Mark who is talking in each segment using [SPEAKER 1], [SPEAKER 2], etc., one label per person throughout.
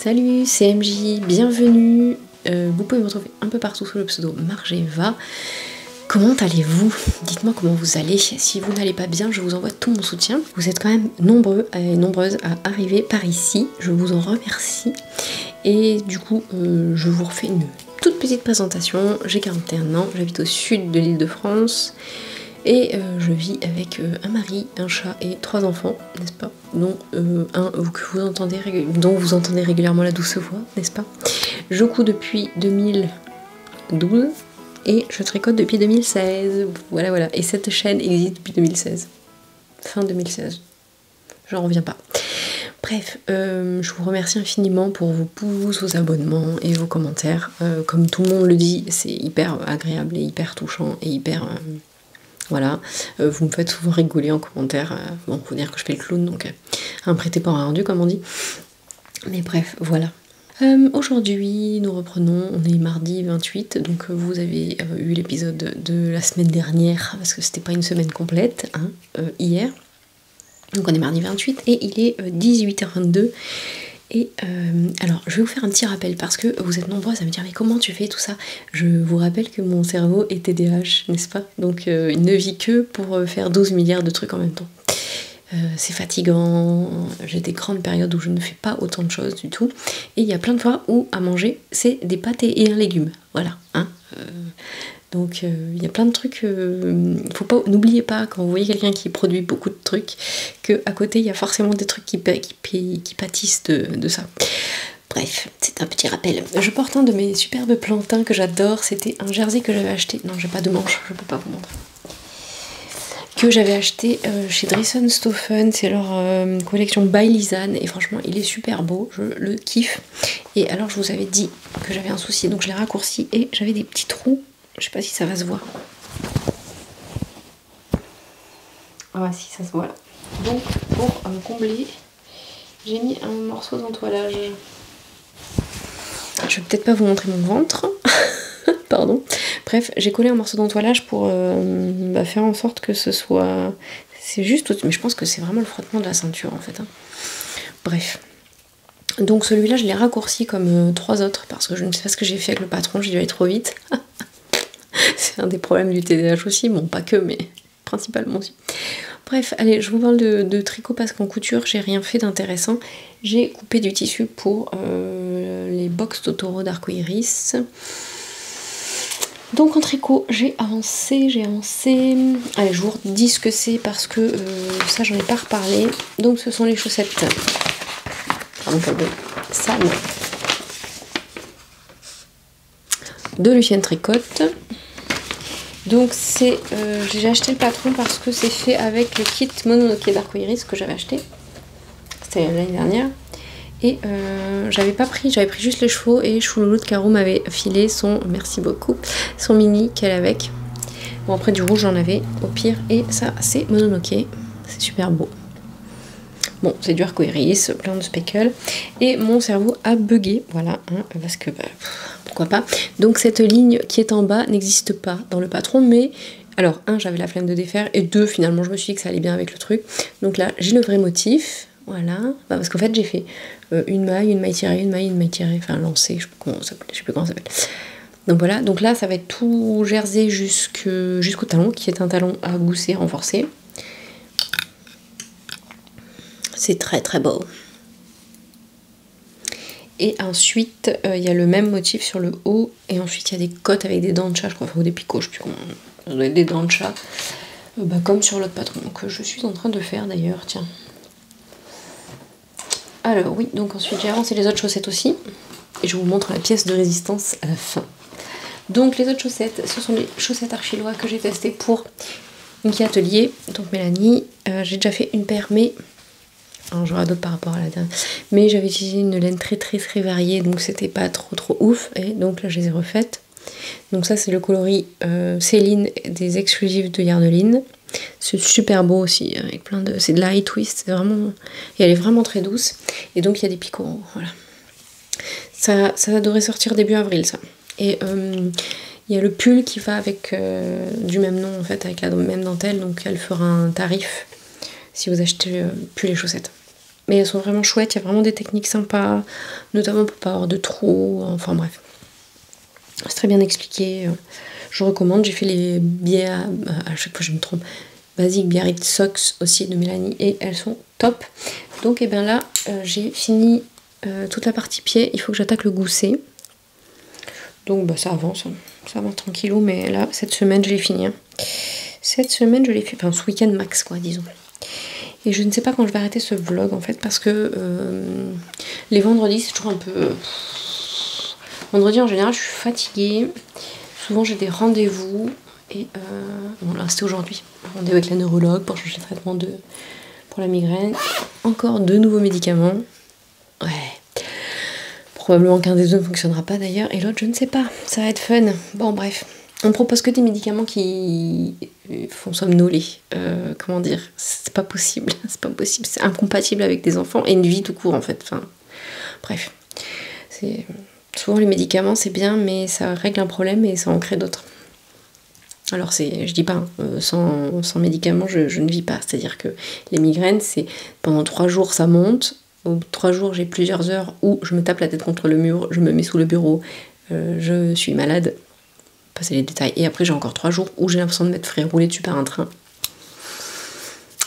[SPEAKER 1] Salut, c'est MJ, bienvenue. Vous pouvez me retrouver un peu partout sous le pseudo Margeva. Comment allez-vous? Dites-moi comment vous allez. Si vous n'allez pas bien, je vous envoie tout mon soutien. Vous êtes quand même nombreux et nombreuses à arriver par ici. Je vous en remercie. Et du coup, je vous refais une toute petite présentation. J'ai 41 ans, j'habite au sud de l'Île-de-France. Et je vis avec un mari, un chat et 3 enfants, n'est-ce pas? Dont un dont vous entendez régulièrement la douce voix, n'est-ce pas? Je couds depuis 2012 et je tricote depuis 2016. Voilà. Et cette chaîne existe depuis 2016. Fin 2016. J'en reviens pas. Bref, je vous remercie infiniment pour vos pouces, vos abonnements et vos commentaires. Comme tout le monde le dit, c'est hyper agréable et hyper touchant et hyper... Voilà, vous me faites souvent rigoler en commentaire. Bon, faut dire que je fais le clown, donc un prêté pour un rendu, comme on dit. Mais bref, voilà. Aujourd'hui, nous reprenons, on est mardi 28, donc vous avez eu l'épisode de la semaine dernière, parce que c'était pas une semaine complète, hein, hier. Donc on est mardi 28, et il est 18h22. Et alors je vais vous faire un petit rappel parce que vous êtes nombreux à me dire mais comment tu fais tout ça? Je vous rappelle que mon cerveau est TDAH, n'est-ce pas? Donc il ne vit que pour faire 12 milliards de trucs en même temps. C'est fatigant, j'ai des grandes périodes où je ne fais pas autant de choses du tout. Et il y a plein de fois où à manger c'est des pâtes et un légume. Voilà, hein. Donc il y a plein de trucs, n'oubliez pas quand vous voyez quelqu'un qui produit beaucoup de trucs, qu'à côté il y a forcément des trucs qui pâtissent de ça. Bref, c'est un petit rappel. Je porte un de mes superbes plantains que j'adore, c'était un jersey que j'avais acheté, non j'ai pas de manche, je peux pas vous montrer, que j'avais acheté chez Driessen Stoffen, c'est leur collection by Lisanne, et franchement il est super beau, je le kiffe. Et alors je vous avais dit que j'avais un souci, donc je l'ai raccourci et j'avais des petits trous. Je sais pas si ça va se voir. Ah si, ça se voit là. Donc pour combler, j'ai mis un morceau d'entoilage. Je vais peut-être pas vous montrer mon ventre. Pardon. Bref, j'ai collé un morceau d'entoilage pour faire en sorte que ce soit... C'est juste... Mais je pense que c'est vraiment le frottement de la ceinture en fait. Hein. Bref. Donc celui-là, je l'ai raccourci comme 3 autres parce que je ne sais pas ce que j'ai fait avec le patron, j'ai dû aller trop vite. C'est un des problèmes du TDAH aussi, bon pas que, mais principalement aussi. Bref, allez, je vous parle de tricot parce qu'en couture, j'ai rien fait d'intéressant. J'ai coupé du tissu pour les box Totoro d'Arcoiris. Donc en tricot, j'ai avancé. Allez, je vous redis ce que c'est parce que ça, j'en ai pas reparlé. Donc ce sont les chaussettes. Pardon, pas ça, non. De Lucienne Tricotte. Donc c'est, j'ai acheté le patron parce que c'est fait avec le kit Mononoke d'Arcoiris que j'avais acheté. C'était l'année dernière. Et j'avais pris juste les chevaux et Chouloulou de Caro m'avait filé son, merci beaucoup, son mini qu'elle avec. Bon après du rouge j'en avais au pire et ça c'est Mononoke, c'est super beau. Bon c'est du Arcoiris, plein de speckles. Et mon cerveau a bugué, voilà, hein, parce que... pourquoi pas. Donc cette ligne qui est en bas n'existe pas dans le patron, mais alors j'avais la flemme de défaire, et 2 finalement je me suis dit que ça allait bien avec le truc. Donc là j'ai le vrai motif, voilà, parce qu'en fait j'ai fait une maille tirée, enfin lancée, je sais plus comment ça s'appelle. Donc voilà, donc là ça va être tout jersey jusqu'au talon, qui est un talon à gousset renforcé. C'est très très beau. Et ensuite, il y a le même motif sur le haut. Et ensuite, il y a des côtes avec des dents de chat, je crois, ou des picots, je sais plus comment. Ça doit être des dents de chat. Comme sur l'autre patron, que je suis en train de faire d'ailleurs, tiens. Alors oui, donc ensuite j'ai avancé les autres chaussettes aussi. Et je vous montre la pièce de résistance à la fin. Donc les autres chaussettes, ce sont les chaussettes Archilois que j'ai testées pour Inky Atelier. Donc Mélanie, j'ai déjà fait une paire, mais... Alors j'aurai d'autres par rapport à la dernière. Mais j'avais utilisé une laine très variée, donc c'était pas trop ouf. Et donc là je les ai refaites. Donc ça c'est le coloris Céline des exclusifs de Yardeline. C'est super beau aussi, avec plein de... C'est de la high twist, c'est vraiment... Et elle est vraiment très douce. Et donc il y a des picots en haut, voilà. Ça devrait sortir début avril ça. Et il y a le pull qui va avec du même nom en fait, avec la même dentelle. Donc elle fera un tarif si vous achetez pull et chaussettes. Mais elles sont vraiment chouettes, il y a vraiment des techniques sympas, notamment pour pas avoir de trous, enfin bref. C'est très bien expliqué, je recommande. J'ai fait les à chaque fois je me trompe, Basic Biarritz Socks aussi de Mélanie et elles sont top. Donc et bien là j'ai fini toute la partie pied, il faut que j'attaque le gousset. Donc bah, ça avance tranquillou, mais là cette semaine je l'ai fini. Hein. Cette semaine je l'ai fait, enfin ce week-end max quoi disons. Et je ne sais pas quand je vais arrêter ce vlog en fait parce que les vendredis c'est toujours un peu... Vendredi en général je suis fatiguée, souvent j'ai des rendez-vous et bon là c'était aujourd'hui, rendez-vous avec la neurologue pour changer de traitement pour la migraine, encore 2 nouveaux médicaments, ouais, probablement qu'un des deux ne fonctionnera pas d'ailleurs et l'autre je ne sais pas, ça va être fun, bon bref. On propose que des médicaments qui font somnoler. Comment dire, c'est pas possible, c'est incompatible avec des enfants et une vie tout court en fait. Enfin, bref, souvent les médicaments c'est bien, mais ça règle un problème et ça en crée d'autres. Alors je dis pas, sans médicaments je ne vis pas. C'est-à-dire que les migraines, c'est pendant 3 jours ça monte. Au 3 jours j'ai plusieurs heures où je me tape la tête contre le mur, je me mets sous le bureau, je suis malade. Passer les détails. Et après j'ai encore 3 jours où j'ai l'impression de m'être fait rouler dessus par un train.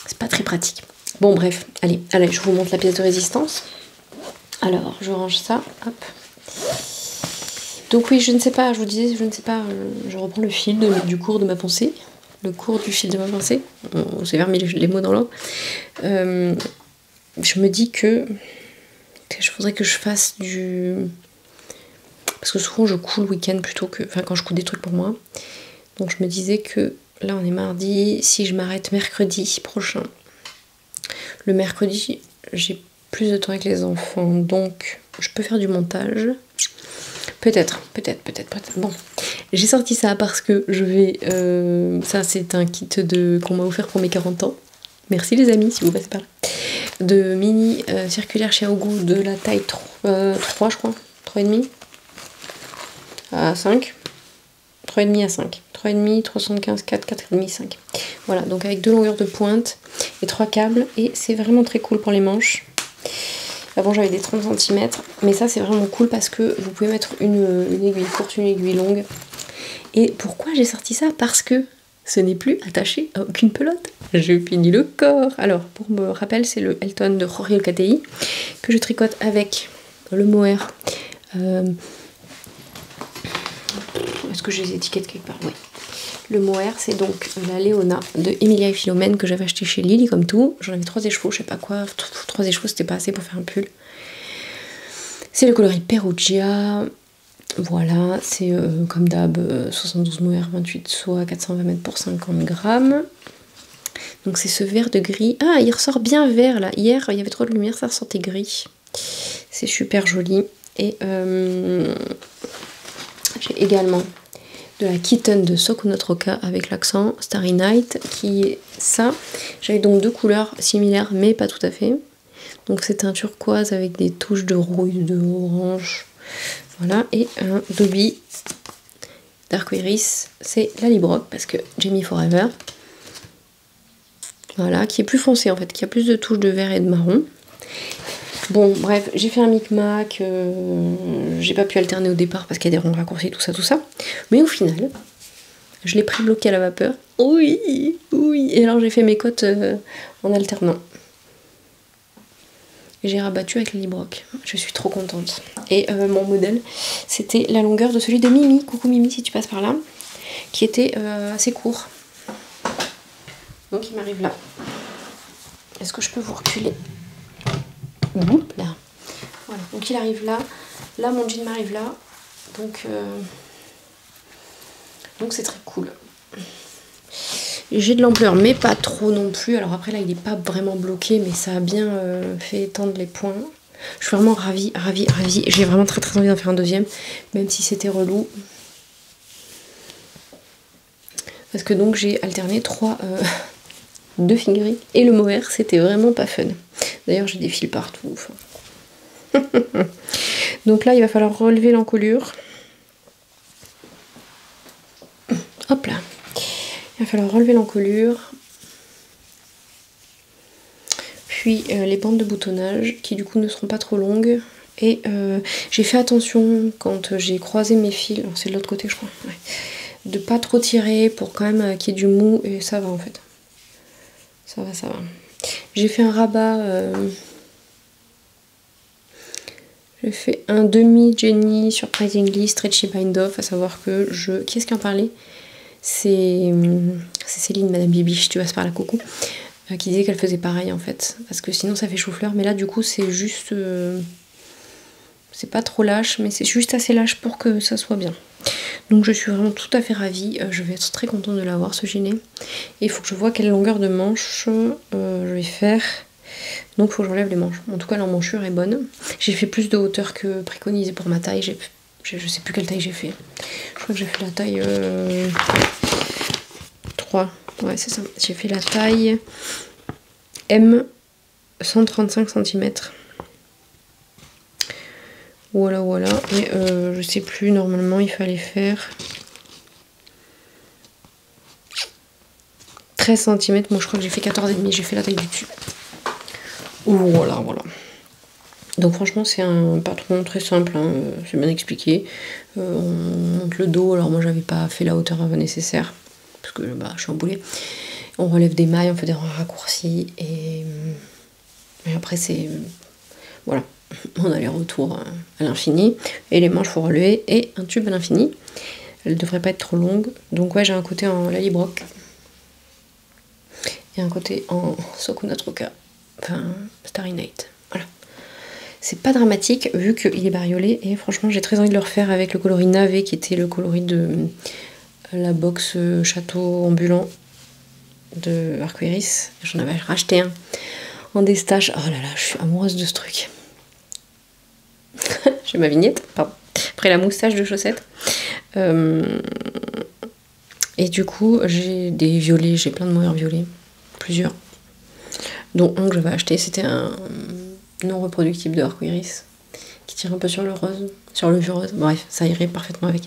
[SPEAKER 1] C'est pas très pratique. Bon bref, allez, je vous montre la pièce de résistance. Alors, je range ça, hop. Donc oui, je ne sais pas, je vous disais, je ne sais pas, je reprends le fil du cours de ma pensée. Le cours du fil de ma pensée. On s'est remis les mots dans l'ordre. Je me dis que je voudrais que je fasse du... Parce que souvent je couds le week-end plutôt que... Enfin quand je couds des trucs pour moi. Donc je me disais que là on est mardi, si je m'arrête mercredi prochain. Le mercredi j'ai plus de temps avec les enfants. Donc je peux faire du montage. Peut-être. Bon, j'ai sorti ça parce que je vais... ça c'est un kit qu'on m'a offert pour mes 40 ans. Merci les amis si vous passez par là. De mini circulaire chez Aogo de la taille 3 je crois. 3,5 à 5, 3,5 à 5, 3,5, 375, 4, 4,5, 5. Voilà, donc avec 2 longueurs de pointe et 3 câbles, et c'est vraiment très cool pour les manches. Avant j'avais des 30 cm, mais ça c'est vraiment cool parce que vous pouvez mettre une aiguille courte, une aiguille longue. Et pourquoi j'ai sorti ça? Parce que ce n'est plus attaché à aucune pelote. Je finis le corps. Alors, pour me rappel, c'est le Elton de Jorge Elcatei que je tricote avec le mohair. Est-ce que j'ai les étiquettes quelque part? Oui. Le mohair, c'est donc la Léona de Emilia et Philomène que j'avais acheté chez Lily, comme tout. J'en avais 3 échevaux, je sais pas quoi. 3 échevaux, c'était pas assez pour faire un pull. C'est le coloris Perugia. Voilà, c'est comme d'hab 72 mohair, 28 soie, 420 mètres pour 50 grammes. Donc c'est ce vert de gris. Ah, il ressort bien vert là. Hier, il y avait trop de lumière, ça ressortait gris. C'est super joli. Et j'ai également de la Kitten de Sokunotroka avec l'accent Starry Night qui est ça. J'avais donc 2 couleurs similaires mais pas tout à fait. Donc c'est un turquoise avec des touches de rouille, de orange. Voilà, et un Dobby d'Arcoiris, c'est la Librock parce que Jamie Forever. Voilà, qui est plus foncé en fait, qui a plus de touches de vert et de marron. Bon, bref, j'ai fait un micmac, j'ai pas pu alterner au départ parce qu'il y a des ronds raccourcis, tout ça. Mais au final, je l'ai pré-bloqué à la vapeur. Oui, et alors j'ai fait mes côtes en alternant. J'ai rabattu avec la Librock. Je suis trop contente. Et mon modèle, c'était la longueur de celui de Mimi. Coucou Mimi si tu passes par là. Qui était assez court. Donc il m'arrive là. Est-ce que je peux vous reculer? Là. Voilà, donc il arrive là. Là mon jean m'arrive là. Donc c'est très cool. J'ai de l'ampleur mais pas trop non plus. Alors après là il n'est pas vraiment bloqué mais ça a bien fait étendre les points. Je suis vraiment ravie. J'ai vraiment très envie d'en faire un deuxième. Même si c'était relou. Parce que donc j'ai alterné 2 fingering et le mohair, c'était vraiment pas fun. D'ailleurs j'ai des fils partout. Enfin. Donc là il va falloir relever l'encolure. Hop là. Il va falloir relever l'encolure. puis les bandes de boutonnage qui du coup ne seront pas trop longues. Et j'ai fait attention quand j'ai croisé mes fils, c'est de l'autre côté je crois, ouais, de pas trop tirer pour quand même qu'il y ait du mou, et ça va en fait. Ça va, ça va. J'ai fait un rabat, j'ai fait un demi Jenny Surprisingly Stretchy Bind Off, à savoir que je... Qui est-ce qui en parlait? C'est Céline, Madame Bibiche, tu passes par la coucou, qui disait qu'elle faisait pareil en fait, parce que sinon ça fait chou-fleur, mais là du coup c'est juste... c'est pas trop lâche, mais c'est juste assez lâche pour que ça soit bien. Donc je suis vraiment tout à fait ravie, je vais être très contente de l'avoir ce gilet. Et il faut que je vois quelle longueur de manche je vais faire. Donc il faut que j'enlève les manches. En tout cas l'emmanchure est bonne. J'ai fait plus de hauteur que préconisé pour ma taille. Je sais plus quelle taille j'ai fait. Je crois que j'ai fait la taille 3. Ouais c'est ça. J'ai fait la taille M 135 cm. Voilà, voilà. Et je sais plus, normalement il fallait faire 13 cm. Moi je crois que j'ai fait 14,5. J'ai fait la taille du dessus. Voilà, voilà. Donc franchement c'est un patron très simple, hein, c'est bien expliqué. On monte le dos, alors moi j'avais pas fait la hauteur nécessaire, parce que bah, je suis en boulet. On relève des mailles, on fait des raccourcis, et après c'est... voilà. On a les retours à l'infini, et les manches faut relever, et un tube à l'infini. Elle devrait pas être trop longue. Donc ouais, j'ai un côté en Lally-Brock et un côté en Sakuna Troka, enfin Starry Night. Voilà. C'est pas dramatique vu qu'il est bariolé, et franchement j'ai très envie de le refaire avec le coloris navet qui était le coloris de la box château ambulant de Arcoiris. J'en avais racheté un en destache. Oh là là, je suis amoureuse de ce truc. J'ai ma vignette, pardon. Après la moustache de chaussettes. Et du coup, j'ai des violets, j'ai plein de mohair violets. Plusieurs. Dont un que j'avais acheté, c'était un non reproductible de Arcoiris. Qui tire un peu sur le rose, sur le vieux rose. Bref, ça irait parfaitement avec.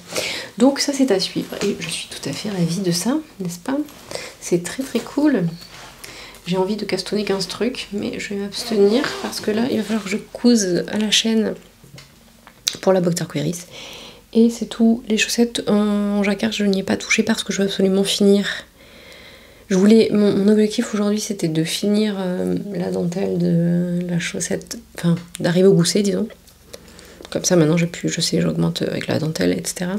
[SPEAKER 1] Donc ça c'est à suivre. Et je suis tout à fait ravie de ça, n'est-ce pas? C'est très très cool. J'ai envie de castonner 15 trucs, mais je vais m'abstenir parce que là, il va falloir que je couse à la chaîne pour la box d'Arcoiris. Et c'est tout. Les chaussettes en jacquard, je n'y ai pas touché parce que je veux absolument finir. Je voulais, mon objectif aujourd'hui, c'était de finir la dentelle de la chaussette, enfin, d'arriver au gousset, disons. Comme ça, maintenant, je sais, j'augmente avec la dentelle, etc.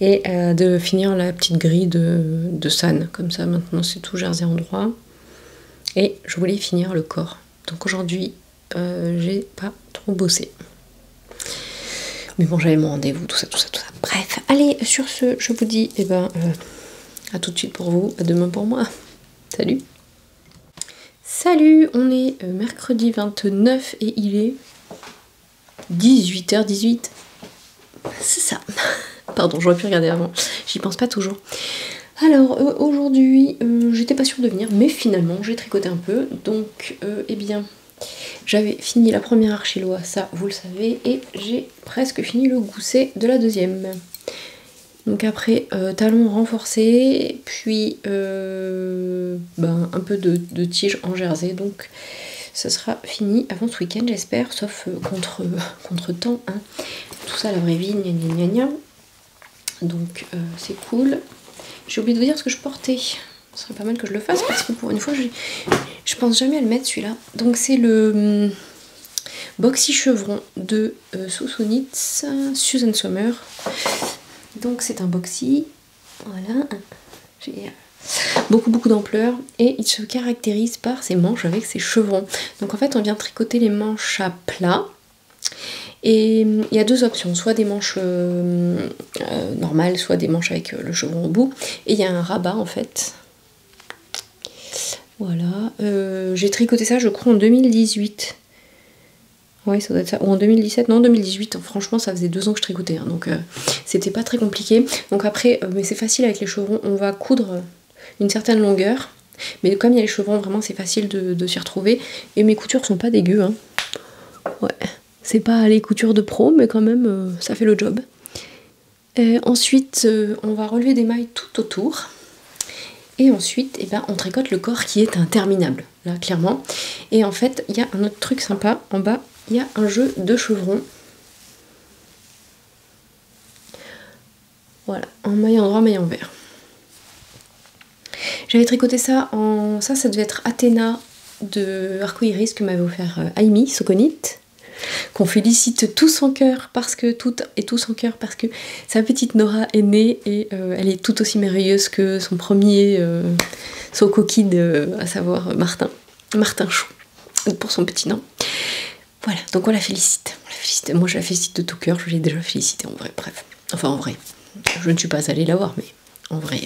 [SPEAKER 1] Et de finir la petite grille de San. Comme ça, maintenant, c'est tout jersey en droit. Et je voulais finir le corps. Donc aujourd'hui, j'ai pas trop bossé. Mais bon, j'avais mon rendez-vous, tout ça, tout ça, tout ça. Bref, allez, sur ce, je vous dis, eh ben, à tout de suite pour vous, à demain pour moi. Salut! Salut, on est mercredi 29 et il est 18h18. C'est ça. Pardon, j'aurais pu regarder avant. J'y pense pas toujours. Alors, aujourd'hui, j'étais pas sûre de venir, mais finalement, j'ai tricoté un peu. Donc, eh bien, j'avais fini la première archilois, ça, vous le savez, et j'ai presque fini le gousset de la deuxième. Donc après, talons renforcés, puis un peu de tige en jersey, donc ça sera fini avant ce week-end, j'espère, sauf contre temps, hein. Tout ça, la vraie vie, gna gna gna gna. Donc c'est cool. J'ai oublié de vous dire ce que je portais. Ce serait pas mal que je le fasse parce que pour une fois, je pense jamais à le mettre celui-là. Donc c'est le Boxy Chevron de Soussounitz, Susan Sommer. Donc c'est un boxy, voilà, j'ai beaucoup d'ampleur et il se caractérise par ses manches avec ses chevrons. Donc en fait on vient tricoter les manches à plat. Et il y a deux options, soit des manches normales, soit des manches avec le chevron au bout. Et il y a un rabat en fait. Voilà. J'ai tricoté ça je crois en 2018. Ouais, ça doit être ça. Ou en 2017, non 2018. Franchement ça faisait 2 ans que je tricotais. Hein, donc c'était pas très compliqué. Donc après, mais c'est facile avec les chevrons. On va coudre une certaine longueur. Mais comme il y a les chevrons, vraiment c'est facile de s'y retrouver. Et mes coutures sont pas dégueu. Hein. Ouais. C'est pas les coutures de pro, mais quand même, ça fait le job. Ensuite, on va relever des mailles tout autour. Et ensuite, eh ben, on tricote le corps qui est interminable. là clairement. Et en fait il y a un autre truc sympa en bas, il y a un jeu de chevrons. Voilà, en maille en droit, maille en vert. J'avais tricoté ça en... Ça devait être Athéna de Arcoiris que m'avait offert Aimi Sokonit, qu'on félicite tous en cœur parce que sa petite Nora est née et elle est tout aussi merveilleuse que son premier son coquille à savoir Martin Chou pour son petit nom. Voilà, donc on la félicite. Moi je la félicite de tout cœur, je l'ai déjà félicité en vrai, bref. Enfin en vrai, je ne suis pas allée la voir, mais en vrai...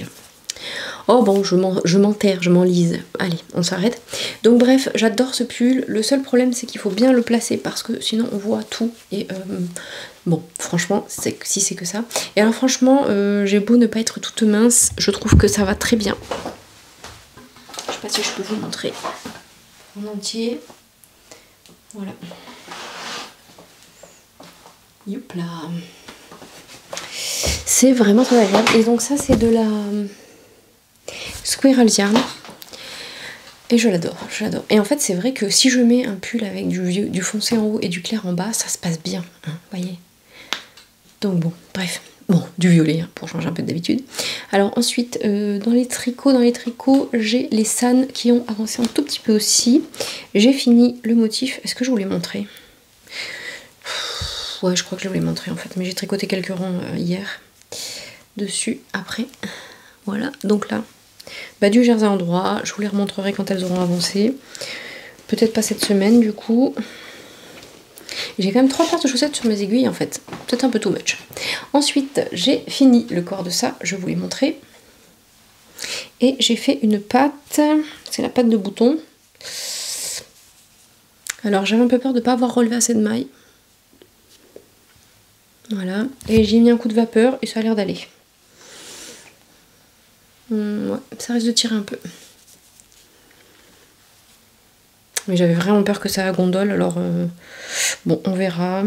[SPEAKER 1] Oh bon, je m'enterre, je m'enlise. Allez, on s'arrête. Donc bref, j'adore ce pull. Le seul problème, c'est qu'il faut bien le placer parce que sinon on voit tout. Et bon, franchement, si c'est que ça. Et alors franchement, j'ai beau ne pas être toute mince, je trouve que ça va très bien. Je sais pas si je peux vous montrer en entier. Voilà. Youp là. C'est vraiment très agréable. Et donc ça, c'est de la... Squirrel Yarn et je l'adore. Et en fait c'est vrai que si je mets un pull avec du foncé en haut et du clair en bas, ça se passe bien, hein, voyez. Donc bon, bref, bon, du violet hein, pour changer un peu d'habitude. Alors ensuite dans les tricots j'ai les San qui ont avancé un tout petit peu aussi. J'ai fini le motif, est-ce que je vous l'ai montré? Ouais, je crois que je vous l'ai montré en fait, mais j'ai tricoté quelques rangs hier dessus après. Voilà, donc là du jersey en droit, je vous les remontrerai quand elles auront avancé. Peut-être pas cette semaine du coup. J'ai quand même 3 paires de chaussettes sur mes aiguilles en fait. Peut-être un peu too much. Ensuite, j'ai fini le corps de ça, je vous l'ai montré. Et j'ai fait une patte, c'est la patte de bouton. Alors j'avais un peu peur de ne pas avoir relevé assez de mailles. Voilà, et j'ai mis un coup de vapeur et ça a l'air d'aller. Ouais, ça risque de tirer un peu. Mais j'avais vraiment peur que ça gondole, alors bon, on verra.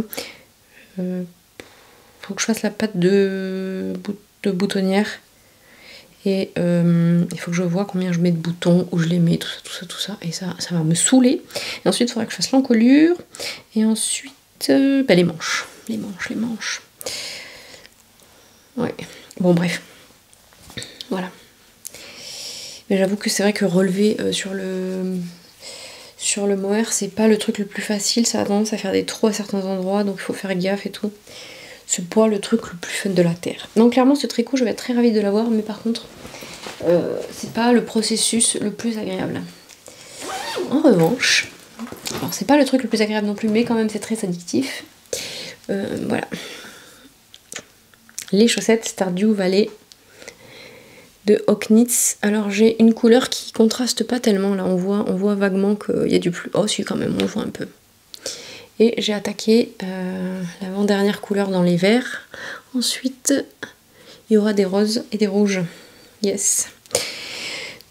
[SPEAKER 1] Faut que je fasse la patte de boutonnière. Et il faut que je vois combien je mets de boutons, où je les mets, tout ça. Et ça va me saouler. Et ensuite, il faudra que je fasse l'encolure. Et ensuite, les manches. Les manches. Ouais, bon bref. Voilà. Mais j'avoue que c'est vrai que relever sur le mohair, c'est pas le truc le plus facile, ça a tendance à faire des trous à certains endroits, donc il faut faire gaffe et tout. C'est pas le truc le plus fun de la terre. Donc clairement ce tricot, je vais être très ravie de l'avoir, mais par contre, c'est pas le processus le plus agréable. En revanche, alors c'est pas le truc le plus agréable non plus, mais quand même c'est très addictif. Voilà. Les chaussettes Stardew Valley de Hocknits. Alors j'ai une couleur qui contraste pas tellement, là on voit vaguement qu'il y a du plus... Oh si quand même, on voit un peu. Et j'ai attaqué l'avant-dernière couleur dans les verts. Ensuite, il y aura des roses et des rouges. Yes.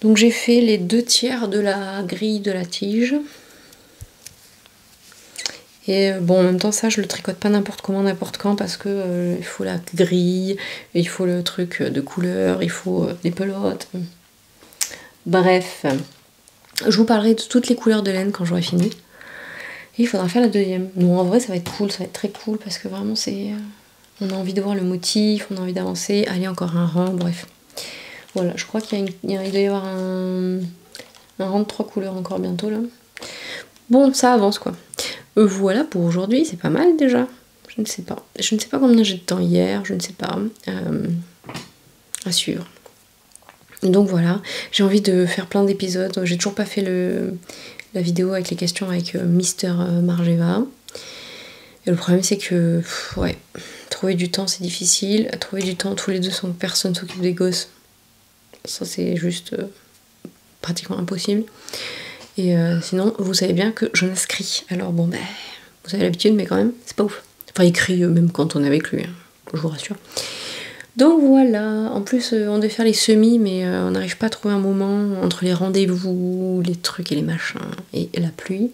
[SPEAKER 1] Donc j'ai fait les 2/3 de la grille de la tige. Et bon, en même temps, ça, je le tricote pas n'importe comment, n'importe quand, parce que il faut la grille, il faut le truc de couleur, il faut des pelotes. Bref, je vous parlerai de toutes les couleurs de laine quand j'aurai fini. Et il faudra faire la deuxième. Non, en vrai, ça va être cool, ça va être très cool, parce que vraiment, c'est... on a envie de voir le motif, on a envie d'avancer. Allez, encore un rang, bref. Voilà, je crois qu'il doit y avoir un rang de 3 couleurs encore bientôt, là. Bon, ça avance, quoi. Voilà pour aujourd'hui, c'est pas mal déjà. Je ne sais pas. Je ne sais pas combien j'ai de temps hier, je ne sais pas. À suivre. Donc voilà, j'ai envie de faire plein d'épisodes. J'ai toujours pas fait la vidéo avec les questions avec Mister Margeva. Et le problème c'est que, ouais, trouver du temps c'est difficile. Trouver du temps, tous les deux sans que personne s'occupe des gosses, ça c'est juste pratiquement impossible. Et sinon, vous savez bien que je n'inscris. Alors bon, vous avez l'habitude, mais quand même, c'est pas ouf. Enfin, il crie même quand on est avec lui, hein, je vous rassure. Donc voilà, en plus, on devait faire les semis, mais on n'arrive pas à trouver un moment entre les rendez-vous, les trucs et les machins, et la pluie.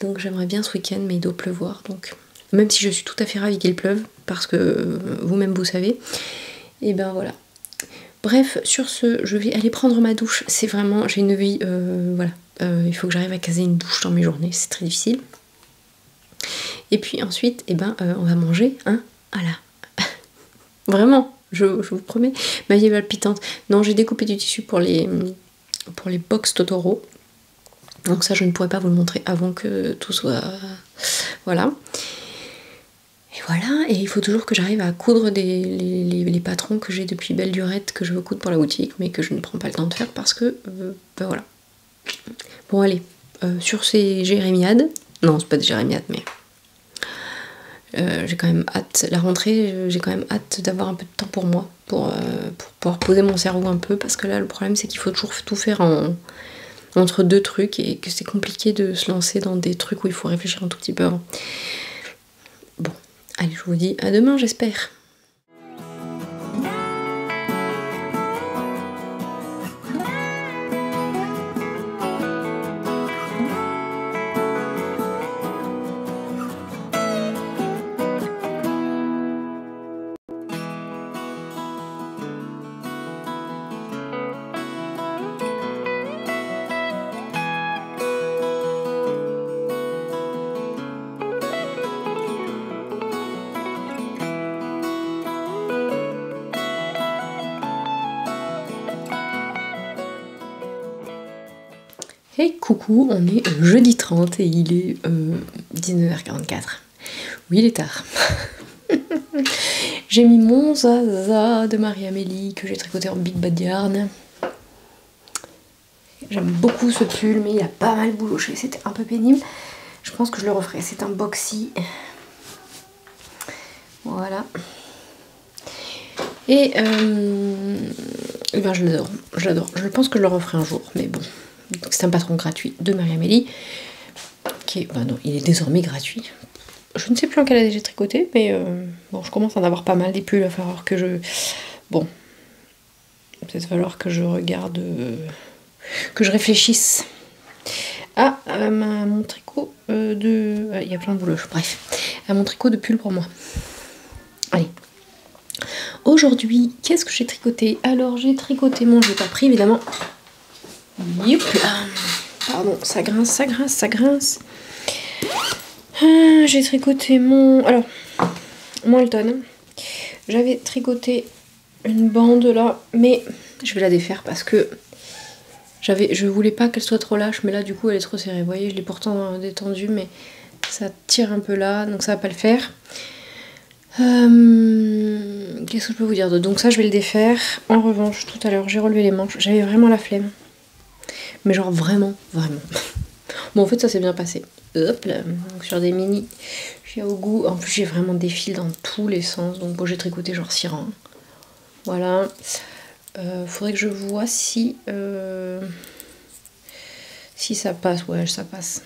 [SPEAKER 1] Donc j'aimerais bien ce week-end, mais il doit pleuvoir. Donc même si je suis tout à fait ravie qu'il pleuve, parce que vous-même vous savez, et ben voilà. Bref, sur ce, je vais aller prendre ma douche. C'est vraiment, j'ai une vie, voilà. Il faut que j'arrive à caser une douche dans mes journées, c'est très difficile. Et puis ensuite, eh ben, on va manger, hein, voilà. Vraiment, je vous promets, ma vie est palpitante. Non, j'ai découpé du tissu pour les box Totoro. Donc ça, je ne pourrais pas vous le montrer avant que tout soit... Voilà. Et voilà, et il faut toujours que j'arrive à coudre les patrons que j'ai depuis belle lurette, que je veux coudre pour la boutique, mais que je ne prends pas le temps de faire parce que... ben voilà. Bon, allez, sur ces jérémiades... Non, c'est pas des jérémiades, mais... j'ai quand même hâte, la rentrée, j'ai quand même hâte d'avoir un peu de temps pour moi, pour pouvoir poser mon cerveau un peu, parce que là, le problème, c'est qu'il faut toujours tout faire entre deux trucs, et que c'est compliqué de se lancer dans des trucs où il faut réfléchir un tout petit peu avant. Bon, allez, je vous dis à demain, j'espère. Hey coucou, on est jeudi 30 et il est 19h44. Oui, il est tard. J'ai mis mon Zaza de Marie-Amélie que j'ai tricoté en Big Bad Yarn. J'aime beaucoup ce pull, mais il a pas mal bouloché, c'était un peu pénible. Je pense que je le referai, c'est un boxy. Voilà. Et ben je l'adore, je l'adore. Je pense que je le referai un jour, mais bon. C'est un patron gratuit de Marie-Amélie, qui est, bah non, il est désormais gratuit. Je ne sais plus en quelle année j'ai tricoté, mais bon, je commence à en avoir pas mal des pulls, il va falloir que je... Bon, peut-être falloir que je regarde, que je réfléchisse à mon tricot de... Il y a plein de boulot, bref, à mon tricot de pull pour moi. Allez. Aujourd'hui, qu'est-ce que j'ai tricoté? Alors, j'ai tricoté mon... Je l'ai pas pris, évidemment. Youp. Pardon, ça grince, ça grince, ça grince. J'ai tricoté mon... Alors, mon Elton. J'avais tricoté une bande là, mais je vais la défaire parce que je voulais pas qu'elle soit trop lâche, mais là du coup elle est trop serrée. Vous voyez, je l'ai pourtant détendue, mais ça tire un peu là, donc ça va pas le faire. Qu'est-ce que je peux vous dire d'autre? Donc ça je vais le défaire. En revanche, tout à l'heure j'ai relevé les manches, j'avais vraiment la flemme. Mais genre vraiment, vraiment. Bon, en fait, ça s'est bien passé. Hop là, donc sur des mini Xiaogu. En plus, j'ai vraiment des fils dans tous les sens. Donc, bon, j'ai tricoté genre 6 rangs. Voilà. Faudrait que je vois si ça passe. Ouais, ça passe.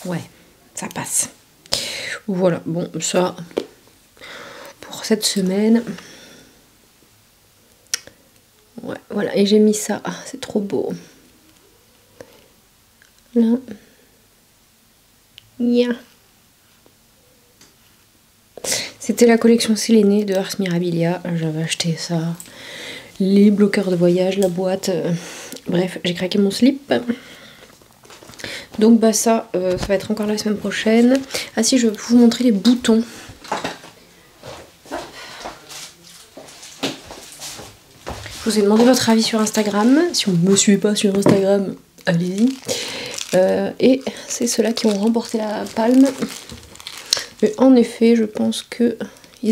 [SPEAKER 1] Ouais, ça passe. Voilà, bon, ça, pour cette semaine... Ouais, voilà, et j'ai mis ça. Ah, c'est trop beau. Là. Yeah. C'était la collection Sélénée de Ars Mirabilia. J'avais acheté ça. Les bloqueurs de voyage, la boîte. Bref, j'ai craqué mon slip. Donc bah ça va être encore la semaine prochaine. Ah si, je vais vous montrer les boutons. Je vous ai demandé votre avis sur Instagram. Si on ne me suit pas sur Instagram, allez-y. Et c'est ceux-là qui ont remporté la palme. Mais en effet, je pense qu'ils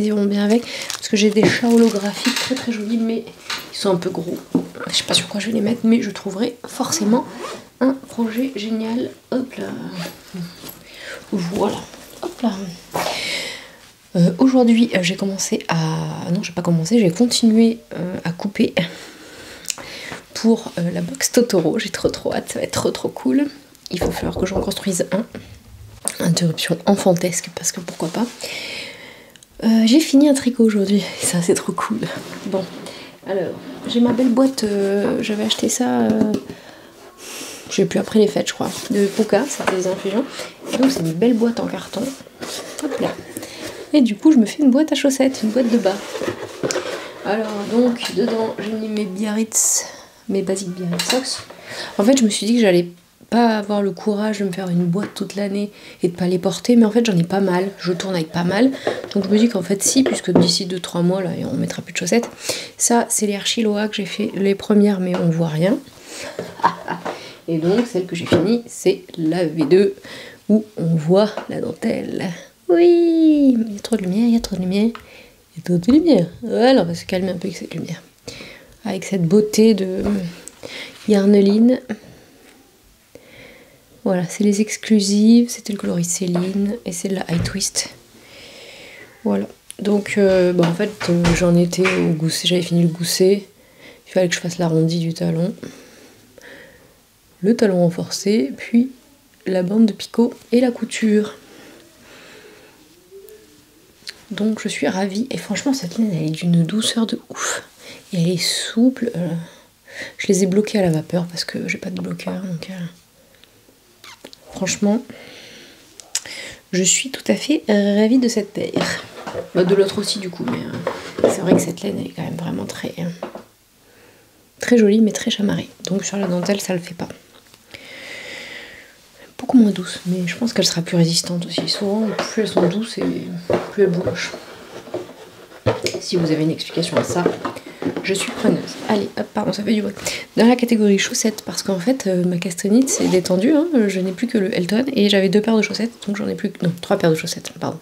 [SPEAKER 1] iront bien avec. Parce que j'ai des chats holographiques très très jolis, mais ils sont un peu gros. Je sais pas sur quoi je vais les mettre, mais je trouverai forcément un projet génial. Hop là. Voilà. Hop là. Aujourd'hui, j'ai commencé à... Non, j'ai pas commencé, j'ai continué à couper pour la box Totoro. J'ai trop hâte, ça va être trop cool. Il va falloir que je reconstruise un. Interruption enfantesque, parce que pourquoi pas. J'ai fini un tricot aujourd'hui, ça c'est trop cool. Bon, alors, j'ai ma belle boîte, j'avais acheté ça... j'ai plus après les fêtes, je crois, de Puka, c'était des infusions. Et donc c'est une belle boîte en carton. Hop là. Et du coup, je me fais une boîte à chaussettes, une boîte de bas. Alors donc dedans j'ai mis mes Biarritz, mes Basic Biarritz Socks. En fait je me suis dit que j'allais pas avoir le courage de me faire une boîte toute l'année et de pas les porter, mais en fait j'en ai pas mal, je tourne avec pas mal, donc je me dis qu'en fait si, puisque d'ici 2-3 mois là on mettra plus de chaussettes. Ça c'est les Archiloa que j'ai fait les premières mais on voit rien. Et donc celle que j'ai finie c'est la V2 où on voit la dentelle. Oui, il y a trop de lumière, il y a trop de lumière, il y a trop de lumière. Voilà, on va se calmer un peu avec cette lumière, avec cette beauté de Yarneline. Voilà, c'est les exclusives, c'était le coloris Céline et c'est de la High Twist. Voilà, donc en fait j'en étais au gousset, j'avais fini le gousset, il fallait que je fasse l'arrondi du talon, le talon renforcé, puis la bande de picot et la couture. Donc je suis ravie et franchement cette laine elle est d'une douceur de ouf et elle est souple. Je les ai bloqués à la vapeur parce que j'ai pas de bloqueur donc... Franchement, je suis tout à fait ravie de cette paire. Bah, de l'autre aussi du coup, mais c'est vrai que cette laine elle est quand même vraiment très, très jolie mais très chamarrée. Donc sur la dentelle ça le fait pas. Beaucoup moins douce, mais je pense qu'elle sera plus résistante aussi. Souvent, plus elles sont douces et plus elles boulochent. Si vous avez une explication à ça, je suis preneuse. Allez, hop, pardon, ça fait du bruit. Dans la catégorie chaussettes, parce qu'en fait, ma castronite s'est détendue, hein, je n'ai plus que le Elton, et j'avais 2 paires de chaussettes, donc j'en ai plus que... Non, 3 paires de chaussettes, pardon.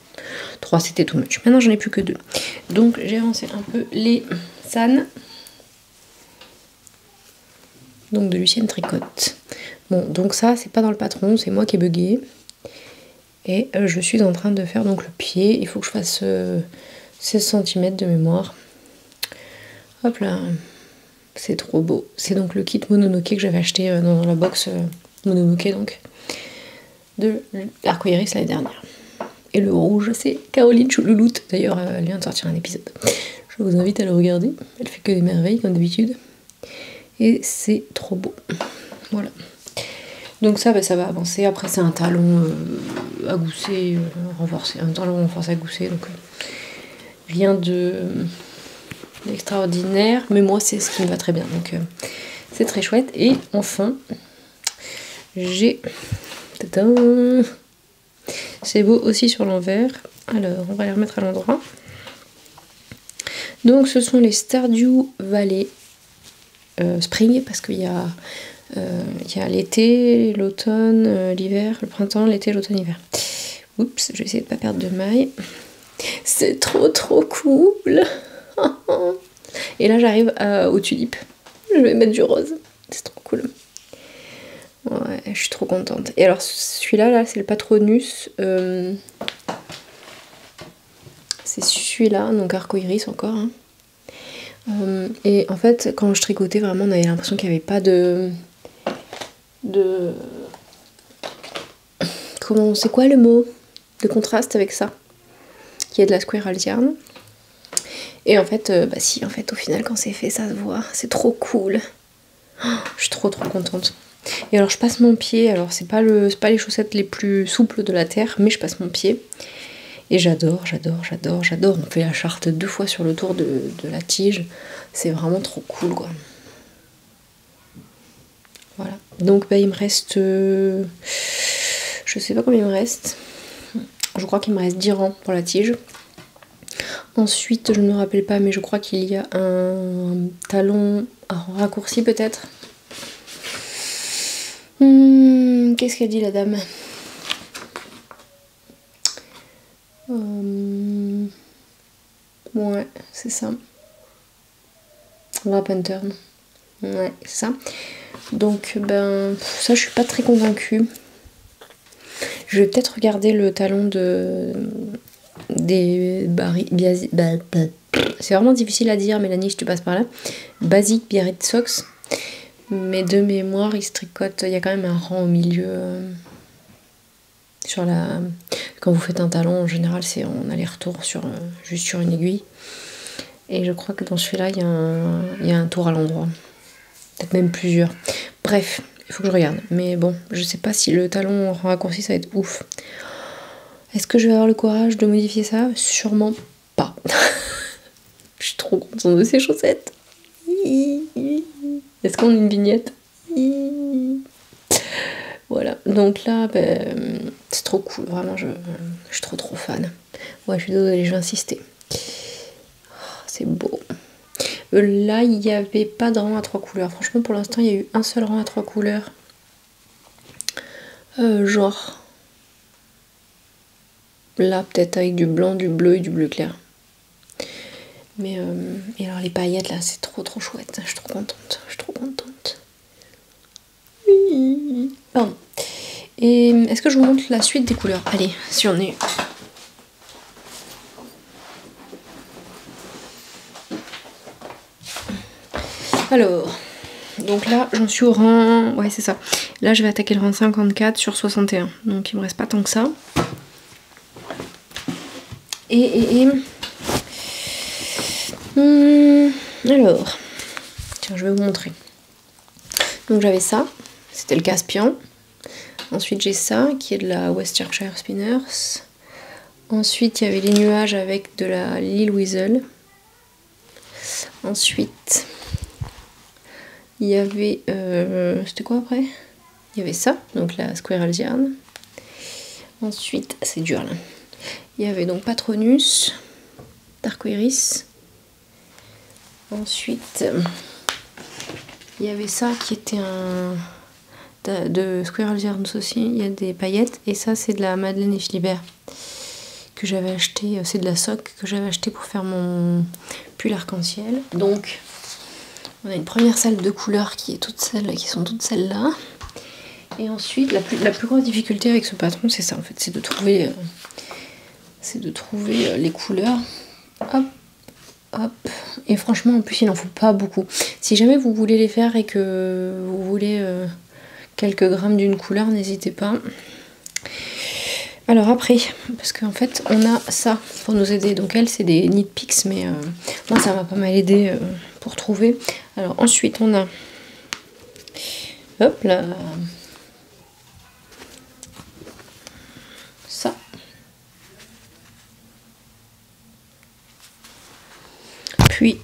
[SPEAKER 1] 3, c'était too much. Maintenant, j'en ai plus que 2. Donc, j'ai avancé un peu les San. Donc, de Lucienne Tricotte. Bon, donc ça, c'est pas dans le patron, c'est moi qui ai bugué. Et je suis en train de faire donc le pied. Il faut que je fasse 16 cm de mémoire. Hop là, c'est trop beau. C'est donc le kit Mononoke que j'avais acheté dans la box Mononoke donc de l'Arcoiris l'année dernière. Et le rouge, c'est Caroline Choulouloute. D'ailleurs, elle vient de sortir un épisode. Je vous invite à le regarder. Elle fait que des merveilles comme d'habitude. Et c'est trop beau. Voilà. Donc ça, bah, ça va avancer. Après, c'est un talon à gousset renforcé. Un talon renforcé à gousset. Donc rien d'extraordinaire. Mais moi, c'est ce qui me va très bien. Donc c'est très chouette. Et enfin, j'ai... Tadam, c'est beau aussi sur l'envers. Alors, on va les remettre à l'endroit. Donc ce sont les Stardew Valley Spring, parce qu'il y a l'été, l'automne, l'hiver, le printemps, l'été, l'automne, l'hiver. Oups, je vais essayer de ne pas perdre de maille. C'est trop cool. Et là j'arrive aux tulipes. Je vais mettre du rose. C'est trop cool. Ouais, je suis trop contente. Et alors celui-là, là, c'est le Patronus. C'est celui-là, donc arco-iris encore. Hein. Et en fait, quand je tricotais, vraiment, on avait l'impression qu'il n'y avait pas de... Comment... C'est quoi le mot? De contraste avec ça. Qui est de la Squirrel Yarn. Et en fait, bah si, en fait, au final, quand c'est fait, ça se voit. C'est trop cool. Oh, je suis trop contente. Et alors, je passe mon pied. Alors, c'est pas les chaussettes les plus souples de la terre, mais je passe mon pied. Et j'adore. On fait la charte 2 fois sur le tour de la tige. C'est vraiment trop cool, quoi. Voilà. Donc, bah, il me reste... je sais pas combien il me reste. Je crois qu'il me reste 10 rangs pour la tige. Ensuite, je ne me rappelle pas, mais je crois qu'il y a un talon raccourci, peut-être. Qu'est-ce qu'elle dit, la dame? Ouais, c'est ça. Wrap and turn. Ouais, c'est ça. Donc, ben, ça, je suis pas très convaincue. Je vais peut-être regarder le talon des c'est vraiment difficile à dire, Mélanie, si tu passes par là. Basic Biarritz Socks. Mais de mémoire, il se tricote. Il y a quand même un rang au milieu. Sur la... Quand vous faites un talon, en général, c'est en aller-retour juste sur une aiguille. Et je crois que dans celui-là, il y a un tour à l'endroit. Peut-être même plusieurs. Bref, il faut que je regarde. Mais bon, je sais pas si le talon raccourci, ça va être ouf. Est-ce que je vais avoir le courage de modifier ça? Sûrement pas. Je suis trop contente. sont de ses chaussettes. Est-ce qu'on a une vignette? Voilà, donc là, ben, c'est trop cool, vraiment, je suis trop fan. Ouais, je suis désolée, je vais insister. Oh, c'est beau. Là, il n'y avait pas de rang à 3 couleurs. Franchement, pour l'instant, il y a eu un seul rang à 3 couleurs. Genre... Là, peut-être avec du blanc, du bleu et du bleu clair. Mais, et alors les paillettes, là, c'est trop chouette. Je suis trop contente. Je suis trop contente. Oui. Pardon. Et est-ce que je vous montre la suite des couleurs? Allez, si on est... Alors, donc là, j'en suis au rang... Ouais, c'est ça. Là, je vais attaquer le rang 54 sur 61. Donc, il me reste pas tant que ça. Alors, tiens, je vais vous montrer. Donc, j'avais ça. C'était le Caspian. Ensuite, j'ai ça, qui est de la West Yorkshire Spinners. Ensuite, il y avait les nuages avec de la Lille Weasel. Ensuite, il y avait... c'était quoi après? Il y avait ça, donc la Squirrel's Yarn. Ensuite, c'est dur là. Il y avait donc Patronus, Dark-Iris. Ensuite, il y avait ça qui était un... de Squirrel's Yarn aussi, il y a des paillettes. Et ça, c'est de la Madeleine et Philibert que j'avais acheté. C'est de la soque que j'avais acheté pour faire mon pull arc-en-ciel. Donc, on a une première salle de couleurs qui sont toutes celles-là. Et ensuite, la plus grosse difficulté avec ce patron, c'est ça en fait, c'est de trouver les couleurs. Hop, hop. Et franchement, en plus, il n'en faut pas beaucoup. Si jamais vous voulez les faire et que vous voulez quelques grammes d'une couleur, n'hésitez pas. Alors après, parce qu'en fait, on a ça pour nous aider. Donc elle, c'est des Knit Picks, mais moi, ça m'a pas mal aidé pour trouver. Alors ensuite, on a... Hop là... Ça. Puis,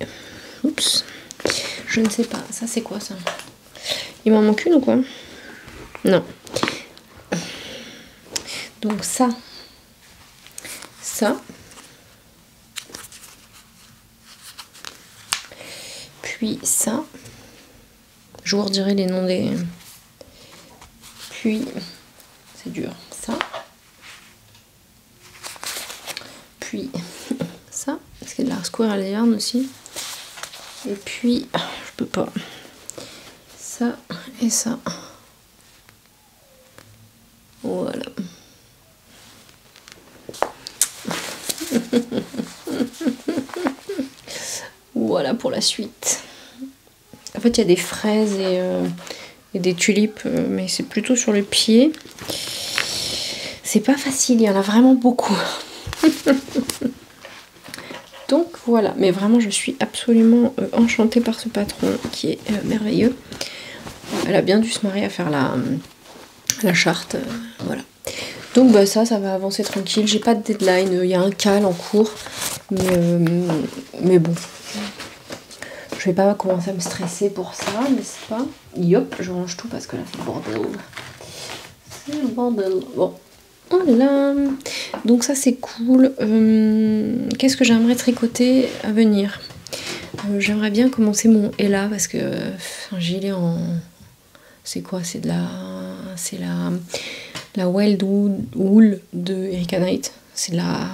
[SPEAKER 1] oups, je ne sais pas, ça c'est quoi ça? Il m'en manque une ou quoi? Non. Donc ça, puis ça, je vous redirai les noms des... Puis, c'est dur, ça. Puis ça, parce qu'il y a de la Squirrel's Yarn aussi. Et puis, je peux pas. Ça et ça. Voilà. Voilà pour la suite. En fait, il y a des fraises et des tulipes, mais c'est plutôt sur le pied. C'est pas facile, il y en a vraiment beaucoup. Donc voilà, mais vraiment je suis absolument enchantée par ce patron qui est merveilleux. Elle a bien dû se marier à faire la charte, voilà. Donc bah, ça va avancer tranquille, j'ai pas de deadline, il y a un cal en cours, mais bon, je vais pas commencer à me stresser pour ça, n'est-ce pas? Yop, je range tout parce que là c'est le bordel. C'est le bordel, bon. Voilà, donc ça c'est cool. Qu'est-ce que j'aimerais tricoter à venir? J'aimerais bien commencer mon Ella parce que un gilet en... C'est quoi? C'est la Wild Wool de Erika Knight. C'est de la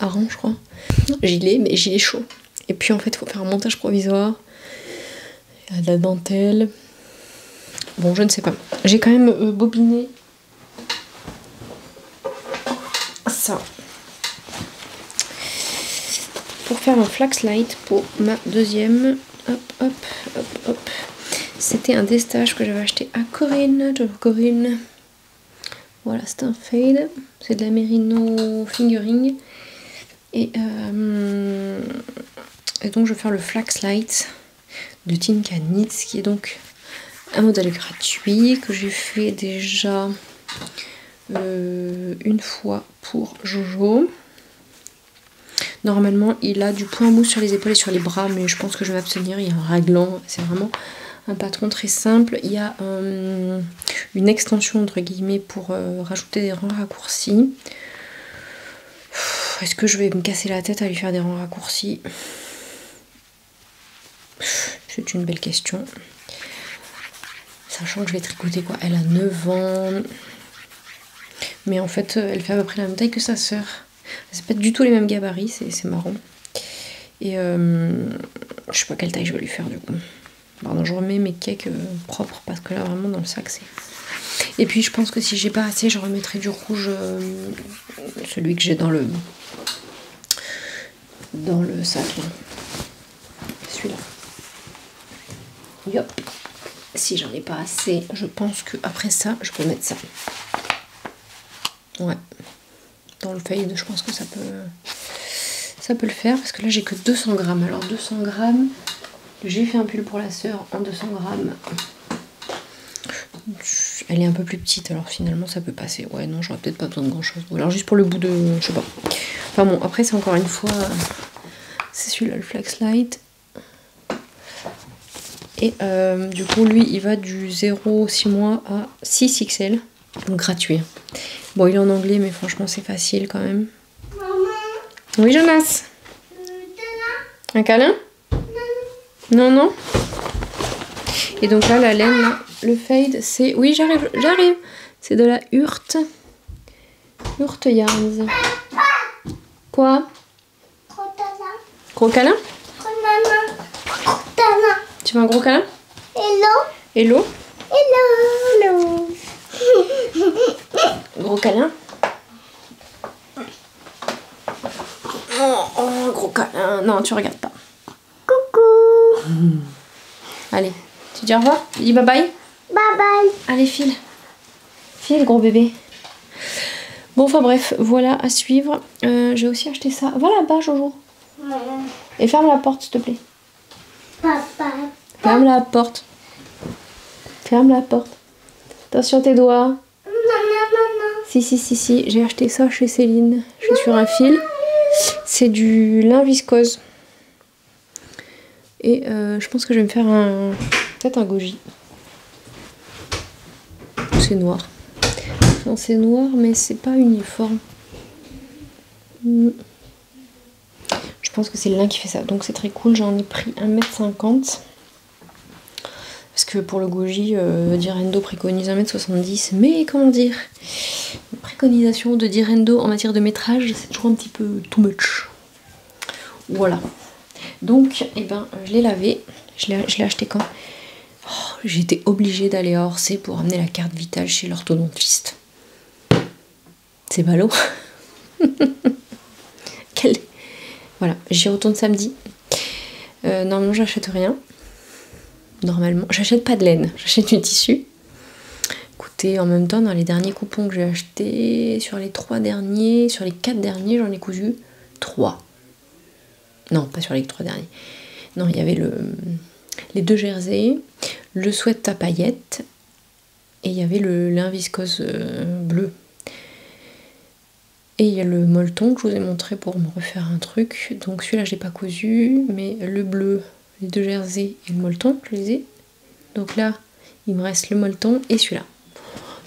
[SPEAKER 1] Aran je crois. Gilet, mais gilet chaud. Et puis en fait il faut faire un montage provisoire. Il y a de la dentelle. Bon je ne sais pas. J'ai quand même bobiné ça pour faire un flax light pour ma deuxième. Hop hop hop hop. C'était un destage que j'avais acheté à Corinne. Corinne. Voilà, c'est un fade. C'est de la Merino fingering. Et donc je vais faire le flax light de Tinka Knits, qui est donc un modèle gratuit que j'ai fait déjà une fois pour Jojo. Normalement, il a du point mousse sur les épaules et sur les bras, mais je pense que je vais m'abstenir. Il y a un raglan, c'est vraiment un patron très simple. Il y a une extension entre guillemets pour rajouter des rangs raccourcis. Est-ce que je vais me casser la tête à lui faire des rangs raccourcis? C'est une belle question. Sachant que je vais tricoter quoi. Elle a 9 ans. Mais en fait, elle fait à peu près la même taille que sa sœur. C'est pas du tout les mêmes gabarits, c'est marrant. Et je sais pas quelle taille je vais lui faire du coup. Pardon, je remets mes cakes propres parce que là vraiment dans le sac c'est... Et puis je pense que si j'ai pas assez, je remettrai du rouge, celui que j'ai dans le sac là. Celui-là. Yop. Si j'en ai pas assez, je pense que après ça, je peux mettre ça. Ouais. Dans le fade, je pense que ça peut le faire parce que là j'ai que 200 grammes. Alors 200 grammes, j'ai fait un pull pour la sœur en 200 grammes. Elle est un peu plus petite, alors finalement ça peut passer. Ouais, non, j'aurais peut-être pas besoin de grand chose. Ou alors juste pour le bout de... je sais pas. Enfin bon, après c'est encore une fois... c'est celui-là, le Flax Light. Et du coup, lui, il va du 0-6 mois à 6 XL. Donc gratuit. Bon, il est en anglais, mais franchement, c'est facile quand même.
[SPEAKER 2] Maman.
[SPEAKER 1] Oui, Jonas. Un câlin? Non, non. Et donc là, la laine, là, le fade, c'est... Oui, j'arrive. C'est de la Hurt Yarns. Quoi? Gros câlin? Tu veux un gros câlin? Hello? Hello? Gros câlin? Oh, gros câlin. Non, tu regardes pas.
[SPEAKER 2] Coucou.
[SPEAKER 1] Allez, tu dis au revoir? Tu dis bye bye?
[SPEAKER 2] Bye bye.
[SPEAKER 1] Allez, file. File, gros bébé. Bon, enfin bref, voilà à suivre. J'ai aussi acheté ça. Va là-bas, Jojo. Et ferme la porte, s'il te plaît.
[SPEAKER 2] Papa.
[SPEAKER 1] Ferme la porte. Ferme la porte. Attention tes doigts.
[SPEAKER 2] Non.
[SPEAKER 1] Si. J'ai acheté ça chez Céline. Je suis sur un fil. C'est du lin viscose. Et je pense que je vais me faire peut-être un goji. C'est noir. Non, c'est noir, mais c'est pas uniforme. Je pense que c'est le lin qui fait ça. Donc c'est très cool. J'en ai pris 1,50 m. Parce que pour le goji, Direndo préconise 1,70 m. Mais comment dire, la préconisation de Direndo en matière de métrage, c'est toujours un petit peu too much. Voilà. Donc, eh ben, je l'ai lavé. Je l'ai acheté quand? J'ai été obligée d'aller à Orsay pour amener la carte vitale chez l'orthodontiste. C'est ballot. Voilà, j'y retourne samedi. Normalement, j'achète rien. Normalement, j'achète pas de laine, j'achète du tissu. Écoutez, en même temps, dans les derniers coupons que j'ai achetés, sur les 4 derniers, j'en ai cousu 3. Non, pas sur les 3 derniers. Non, il y avait les 2 jerseys, le sweat à paillettes, et il y avait le lin viscose bleu. Et il y a le molleton que je vous ai montré pour me refaire un truc. Donc celui-là, je l'ai pas cousu, mais le bleu, les 2 jerseys et le molleton, je les ai. Donc là, il me reste le molleton et celui-là.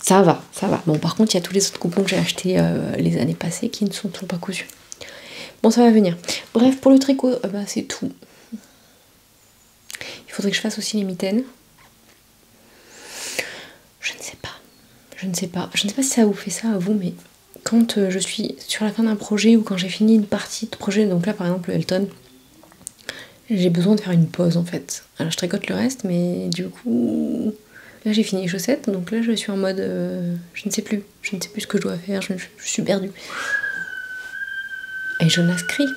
[SPEAKER 1] Ça va. Bon, par contre, il y a tous les autres coupons que j'ai achetés les années passées qui ne sont toujours pas cousus. Bon, ça va venir. Bref, pour le tricot, c'est tout. Il faudrait que je fasse aussi les mitaines. Je ne sais pas. Je ne sais pas si ça vous fait ça à vous, mais quand je suis sur la fin d'un projet ou quand j'ai fini une partie de projet, donc là par exemple le Elton, j'ai besoin de faire une pause en fait. Alors je tricote le reste, mais du coup, là j'ai fini les chaussettes, donc là je suis en mode je ne sais plus ce que je dois faire, je suis perdue. Et Jonas crie.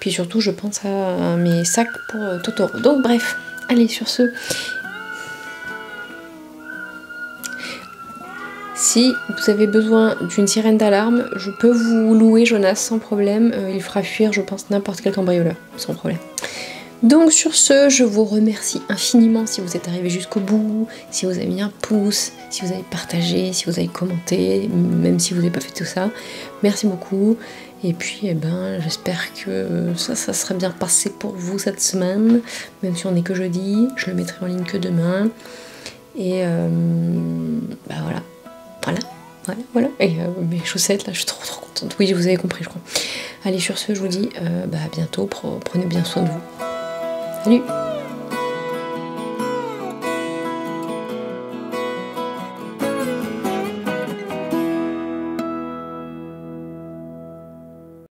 [SPEAKER 1] Puis surtout je pense à mes sacs pour Totoro. Donc bref, allez sur ce. Si vous avez besoin d'une sirène d'alarme, je peux vous louer Jonas sans problème. Il fera fuir, je pense, n'importe quel cambrioleur, sans problème. Donc sur ce, je vous remercie infiniment si vous êtes arrivé jusqu'au bout, si vous avez mis un pouce, si vous avez partagé, si vous avez commenté, même si vous n'avez pas fait tout ça. Merci beaucoup. Et puis j'espère que ça serait bien passé pour vous cette semaine, même si on n'est que jeudi. Je le mettrai en ligne que demain. Et voilà. Et mes chaussettes là, je suis trop contente. Oui, vous avez compris, je crois. Allez, sur ce, je vous dis à bientôt. Prenez bien soin de vous. Salut!